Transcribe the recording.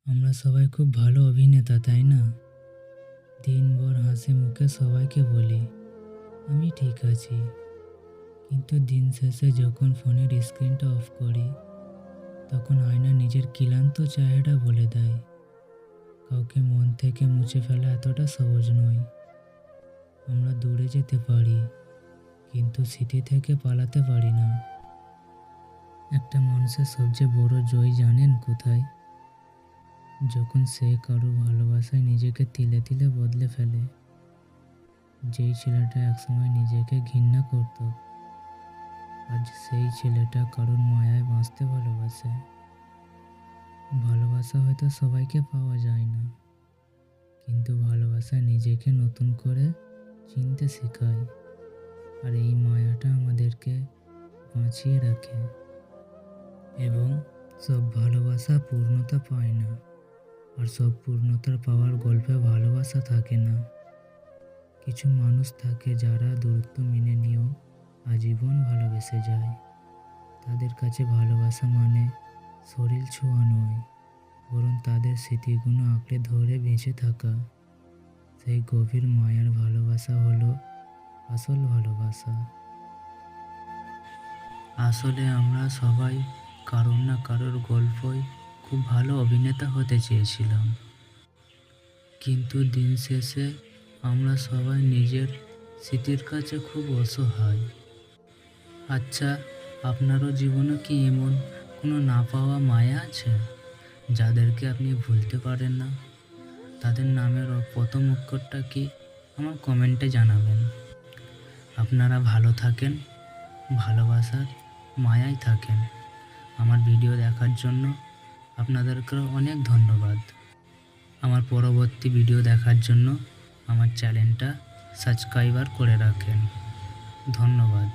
আমরা সবাই খুব ভালো অভিনেতা, তাই না? দিনভর হাসি মুখে সবাইকে বলি আমি ঠিক আছি, কিন্তু দিন শেষে যখন ফোনের স্ক্রিনটা অফ করি তখন আয়না নিজের ক্লান্ত চেহারা বলে দেয় কাউকে মন থেকে মুছে ফেলা এতটা সহজ নয়। আমরা দূরে যেতে পারি, কিন্তু স্মৃতি থেকে পালাতে পারি না। একটা মানুষের সবচেয়ে বড় জয় জানেন কোথায়? যখন সে কারো ভালোবাসায় নিজেকে তিলে তিলে বদলে ফেলে। যেই ছেলেটা একসময় নিজেকে ঘৃণা করত, আজ সেই ছেলেটা কারোর মায়ায় বাঁচতে ভালোবাসে। ভালোবাসা হয়তো সবাইকে পাওয়া যায় না, কিন্তু ভালোবাসা নিজেকে নতুন করে চিনতে শেখায়। আর এই মায়াটা আমাদেরকে বাঁচিয়ে রাখে। এবং সব ভালোবাসা পূর্ণতা পায় না, আর সব পূর্ণতার পাওয়ার গল্পে ভালোবাসা থাকে না। কিছু মানুষ থাকে যারা দূরত্ব মেনে নিয়েও আজীবন ভালোবেসে যায়। তাদের কাছে ভালোবাসা মানে শরীর ছোঁয়া নয়, বরং তাদের স্মৃতিগুলো আঁকড়ে ধরে বেঁচে থাকা। সেই গভীর মায়ার ভালোবাসা হলো আসল ভালোবাসা। আসলে আমরা সবাই কারোর না কারোর গল্পই খুব ভালো অভিনেতা হতে চেয়েছিলাম, কিন্তু দিন শেষে আমরা সবাই নিজের স্মৃতির কাছে খুব অসহায়। আচ্ছা, আপনারও জীবনে কি এমন কোনো না পাওয়া মায়া আছে যাদেরকে আপনি ভুলতে পারেন না? তাদের নামের প্রথম অক্ষরটা কি আমার কমেন্টে জানাবেন। আপনারা ভালো থাকেন, ভালোবাসার মায়ায় থাকেন। আমার ভিডিও দেখার জন্য আপনাদেরকে অনেক ধন্যবাদ। আমার পরবর্তী ভিডিও দেখার জন্য আমার চ্যানেলটা সাবস্ক্রাইবার করে রাখেন। ধন্যবাদ।